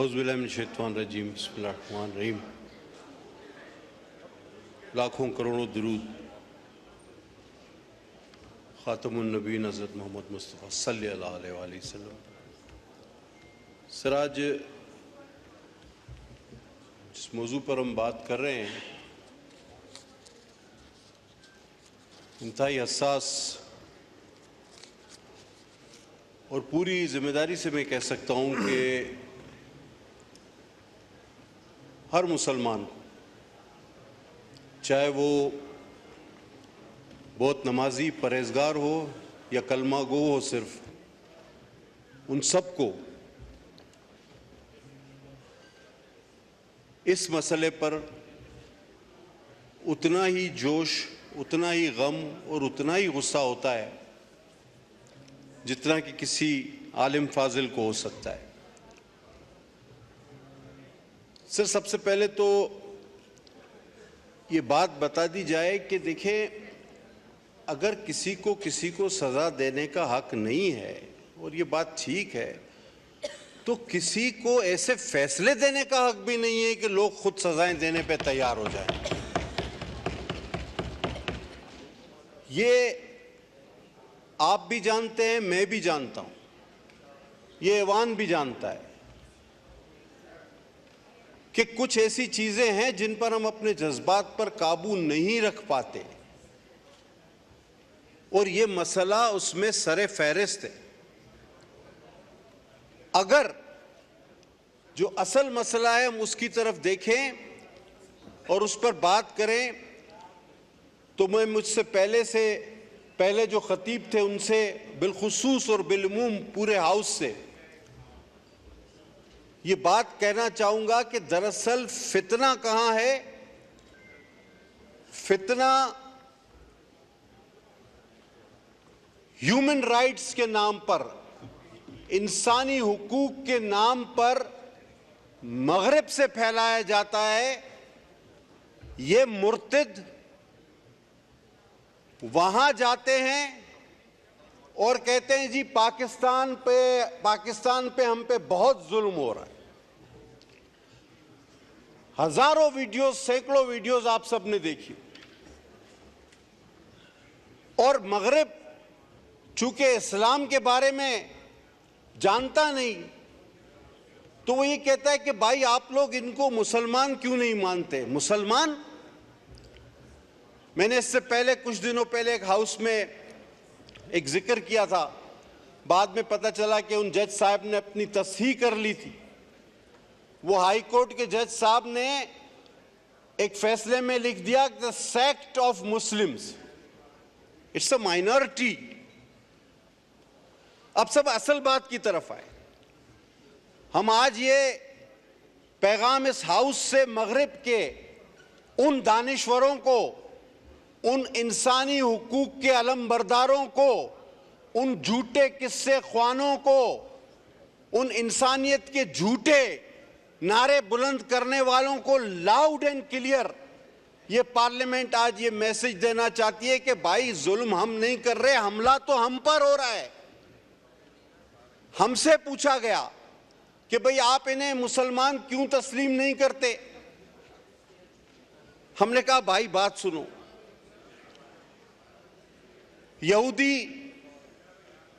औज़ुबिल्लाहिमिनश्शैतानिर्रजीम बिस्मिल्लाहिर्रहमानिर्रहीम। लाखों करोड़ों दुरूद ख़ातमुन नबीय्यीन हज़रत मोहम्मद मुस्तफ़ा सल्लल्लाहु अलैहि वसल्लम। सिराज, जिस मौजू पर हम बात कर रहे हैं इंतहाई हसास और पूरी जिम्मेदारी से मैं कह सकता हूँ कि हर मुसलमान को, चाहे वो बहुत नमाजी परहेजगार हो या कलमा गो हो, सिर्फ उन सबको इस मसले पर उतना ही जोश, उतना ही गम और उतना ही गुस्सा होता है जितना कि किसी आलिम फाजिल को हो सकता है। सर, सबसे पहले तो ये बात बता दी जाए कि देखें, अगर किसी को सज़ा देने का हक नहीं है, और ये बात ठीक है, तो किसी को ऐसे फैसले देने का हक भी नहीं है कि लोग खुद सजाएं देने पे तैयार हो जाएं। ये आप भी जानते हैं, मैं भी जानता हूं, ये ऐवान भी जानता है कि कुछ ऐसी चीजें हैं जिन पर हम अपने जज्बात पर काबू नहीं रख पाते, और ये मसला उसमें सरे फहरिस्त है। अगर जो असल मसला है हम उसकी तरफ देखें और उस पर बात करें, तो मैं मुझसे पहले जो खतीब थे उनसे बिलखुसूस और बिलमूम पूरे हाउस से ये बात कहना चाहूंगा कि दरअसल फितना कहां है? फितना ह्यूमन राइट्स के नाम पर, इंसानी हुकूक के नाम पर मगरिब से फैलाया जाता है। ये मुर्तिद वहां जाते हैं और कहते हैं जी पाकिस्तान पे हम पे बहुत जुल्म हो रहा है। हजारों वीडियोस, सैकड़ों वीडियोस आप सबने देखी। और मगरिब चूंकि इस्लाम के बारे में जानता नहीं, तो वो ये कहता है कि भाई आप लोग इनको मुसलमान क्यों नहीं मानते? मुसलमान, मैंने इससे पहले कुछ दिनों पहले एक हाउस में एक जिक्र किया था, बाद में पता चला कि उन जज साहब ने अपनी तस्हीह कर ली थी। वो हाई कोर्ट के जज साहब ने एक फैसले में लिख दिया कि the sect of Muslims it's a minority. अब सब असल बात की तरफ आए। हम आज ये पैगाम इस हाउस से मगरिब के उन दानिश्वरों को, उन इंसानी हुकूक के अलमबरदारों को, उन झूठे किस्से ख्वानों को, उन इंसानियत के झूठे नारे बुलंद करने वालों को लाउड एंड क्लियर ये पार्लियामेंट आज ये मैसेज देना चाहती है कि भाई जुल्म हम नहीं कर रहे, हमला तो हम पर हो रहा है। हमसे पूछा गया कि भाई आप इन्हें मुसलमान क्यों तस्लीम नहीं करते? हमने कहा भाई बात सुनो, यहूदी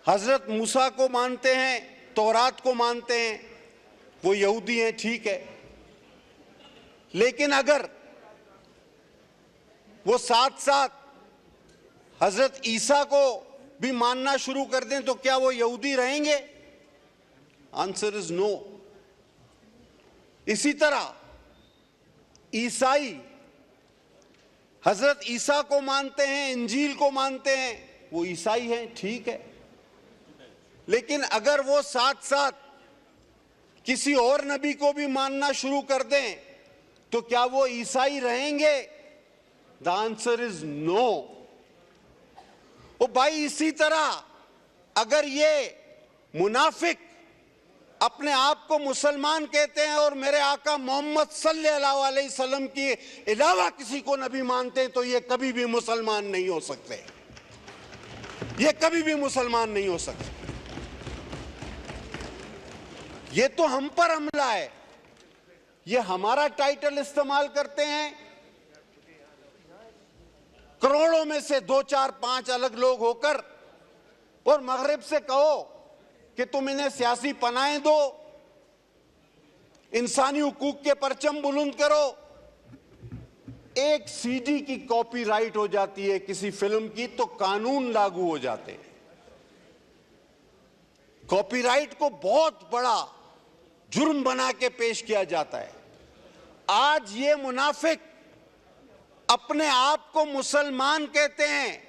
हजरत मूसा को मानते हैं, तौरात को मानते हैं, वो यहूदी हैं, ठीक है। लेकिन अगर वो साथ साथ हजरत ईसा को भी मानना शुरू कर दें तो क्या वो यहूदी रहेंगे? Answer is no. इसी तरह ईसाई हजरत ईसा को मानते हैं, इंजील को मानते हैं, वो ईसाई हैं, ठीक है। लेकिन अगर वो साथ साथ किसी और नबी को भी मानना शुरू कर दें तो क्या वो ईसाई रहेंगे? The answer is no. ओ भाई, इसी तरह अगर ये मुनाफिक अपने आप को मुसलमान कहते हैं और मेरे आका मोहम्मद सल्लल्लाहु अलैहि वसल्लम के अलावा किसी को नबी मानते हैं, तो ये कभी भी मुसलमान नहीं हो सकते, ये कभी भी मुसलमान नहीं हो सकते। ये तो हम पर हमला है। ये हमारा टाइटल इस्तेमाल करते हैं, करोड़ों में से 2, 4, 5 अलग लोग होकर, और मगरिब से कहो कि तुम इन्हें सियासी पनाहें दो, इंसानी हुकूक के परचम बुलंद करो। एक सीडी की कॉपीराइट हो जाती है किसी फिल्म की तो कानून लागू हो जाते हैं। कॉपीराइट को बहुत बड़ा जुर्म बना के पेश किया जाता है। आज ये मुनाफिक अपने आप को मुसलमान कहते हैं,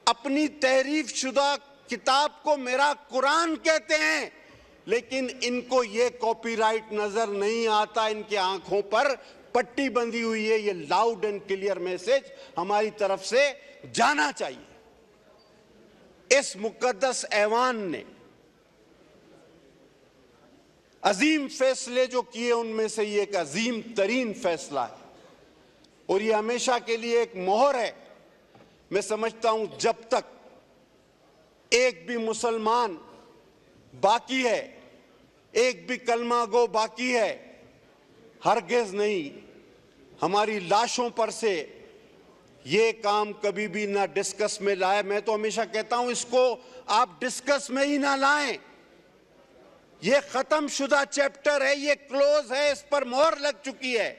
अपनी तहरीफ शुदा किताब को मेरा कुरान कहते हैं, लेकिन इनको ये कॉपीराइट नजर नहीं आता। इनकी आंखों पर पट्टी बंधी हुई है। ये लाउड एंड क्लियर मैसेज हमारी तरफ से जाना चाहिए। इस मुकद्दस ऐवान ने अजीम फैसले जो किए, उनमें से ये एक अजीम तरीन फैसला है और ये हमेशा के लिए एक मोहर है। मैं समझता हूं जब तक एक भी मुसलमान बाकी है, एक भी कलमा गो बाकी है, हरगिज़ नहीं हमारी लाशों पर से ये काम कभी भी ना डिस्कस में लाए। मैं तो हमेशा कहता हूं इसको आप डिस्कस में ही ना लाएं। ये खत्म शुदा चैप्टर है, ये क्लोज है, इस पर मोहर लग चुकी है।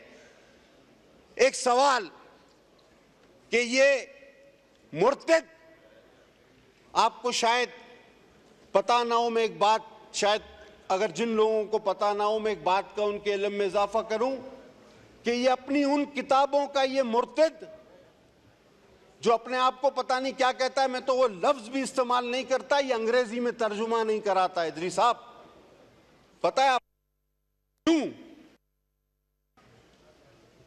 एक सवाल कि ये मुर्तद, आपको शायद पता ना हो, मैं एक बात, शायद अगर जिन लोगों को पता ना हो, मैं एक बात का उनके इल्म में इजाफा करूं कि ये अपनी उन किताबों का ये मुर्तद जो अपने आप को पता नहीं क्या कहता है, मैं तो वो लफ्ज भी इस्तेमाल नहीं करता, ये अंग्रेजी में तर्जुमा नहीं कराता। इदरी साहब, पता है आप क्यों?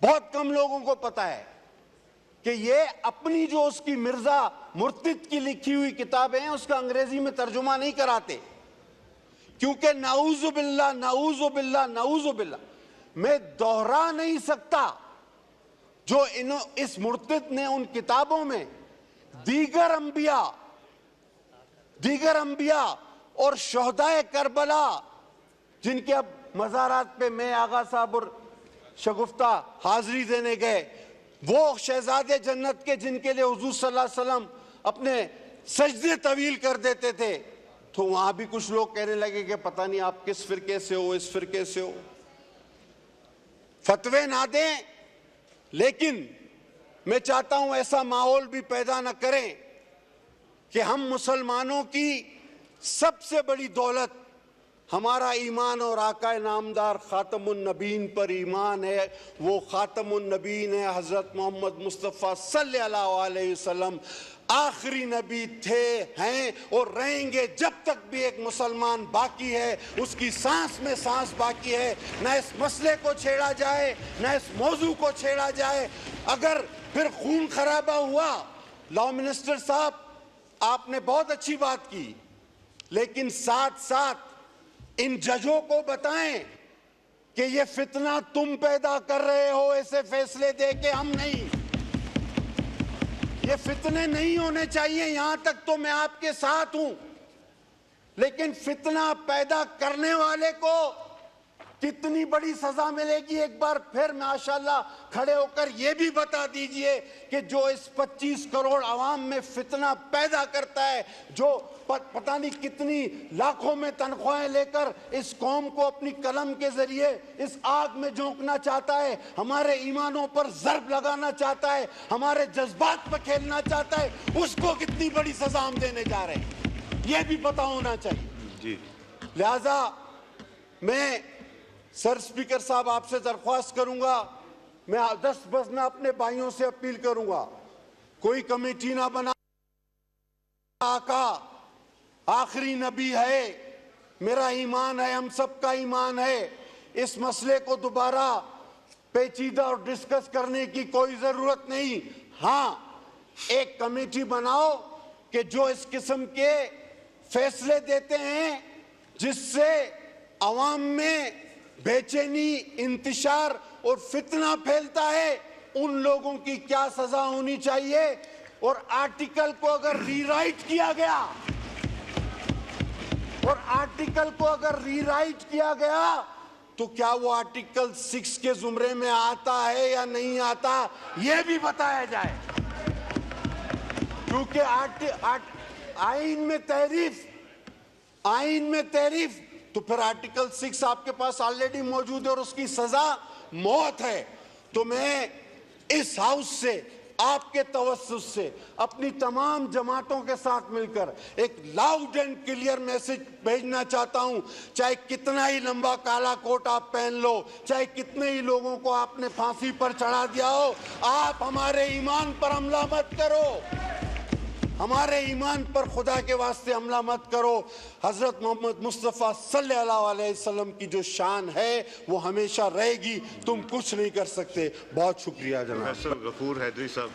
बहुत कम लोगों को पता है कि ये अपनी जो उसकी मिर्जा मुर्तिद की लिखी हुई किताबें हैं उसका अंग्रेजी में तर्जुमा नहीं कराते, क्योंकि नाऊजुबिल्लाह नाऊजुबिल्लाह नाऊजुबिल्लाह मैं दोहरा नहीं सकता जो इस मुर्तिद ने उन किताबों में दीगर अंबिया और शोहदाए करबला, जिनके अब मज़ारात पे मैं आगा साहब और शगुफ्ता हाजिरी देने गए, वो शहजादे जन्नत के जिनके लिए हुजूर सल्लल्लाहु अलैहि वसल्लम अपने सजदे तवील कर देते थे, तो वहां भी कुछ लोग कहने लगे कि पता नहीं आप किस फिरके से हो, इस फिरके से हो। फतवे ना दें, लेकिन मैं चाहता हूं ऐसा माहौल भी पैदा न करें कि हम मुसलमानों की सबसे बड़ी दौलत हमारा ईमान और आका नामदार खातमुन नबीन पर ईमान है। वो खातमुन नबीन है, हजरत मोहम्मद मुस्तफ़ा सल्लल्लाहु अलैहि वसल्लम आखिरी नबी थे, हैं और रहेंगे जब तक भी एक मुसलमान बाकी है, उसकी सांस में सांस बाकी है। न इस मसले को छेड़ा जाए, न इस मौजू को छेड़ा जाए। अगर फिर खून खराबा हुआ, लॉ मिनिस्टर साहब आपने बहुत अच्छी बात की, लेकिन साथ साथ इन जजों को बताएं कि ये फितना तुम पैदा कर रहे हो, ऐसे फैसले दे के हम नहीं। ये फितने नहीं होने चाहिए, यहां तक तो मैं आपके साथ हूं, लेकिन फितना पैदा करने वाले को कितनी बड़ी सजा मिलेगी, एक बार फिर माशाल्लाह खड़े होकर यह भी बता दीजिए कि जो इस 25 करोड़ आवाम में फितना पैदा करता है, जो पता नहीं कितनी लाखों में तनख्वाहें लेकर इस कौम को अपनी कलम के जरिए इस आग में झोंकना चाहता है, हमारे ईमानों पर ज़र्ब लगाना चाहता है, हमारे जज्बात पर खेलना चाहता है, उसको कितनी बड़ी सजा हम देने जा रहे हैं, यह भी पता होना चाहिए जी। लिहाजा मैं सर स्पीकर साहब आपसे दरख्वास्त करूंगा, मैं 10 में अपने भाइयों से अपील करूंगा, कोई कमेटी ना बना, आका आखिरी नबी है, मेरा ईमान है, हम सबका ईमान है, इस मसले को दोबारा पेचीदा और डिस्कस करने की कोई जरूरत नहीं। हाँ, एक कमेटी बनाओ कि जो इस किस्म के फैसले देते हैं जिससे अवाम में बेचैनी, इंतशार और फितना फैलता है, उन लोगों की क्या सजा होनी चाहिए, और आर्टिकल को अगर रीराइट किया गया, और आर्टिकल को अगर रीराइट किया गया तो क्या वो आर्टिकल 6 के जुमरे में आता है या नहीं आता, यह भी बताया जाए। क्योंकि आईन में तहरीफ तो फिर आर्टिकल 6 आपके पास ऑलरेडी मौजूद है और उसकी सजा मौत है। तो मैं इस हाउस से, आपके तवज्जुह से, अपनी तमाम जमातों के साथ मिलकर एक लाउड एंड क्लियर मैसेज भेजना चाहता हूं। चाहे कितना ही लंबा काला कोट आप पहन लो, चाहे कितने ही लोगों को आपने फांसी पर चढ़ा दिया हो, आप हमारे ईमान पर हमला मत करो, हमारे ईमान पर खुदा के वास्ते हमला मत करो। हजरत मोहम्मद मुस्तफ़ा सल्लल्लाहु अलैहि वसल्लम की जो शान है वो हमेशा रहेगी, तुम कुछ नहीं कर सकते। बहुत शुक्रिया जनाब। प्रोफेसर गफूर हैदरी साहब।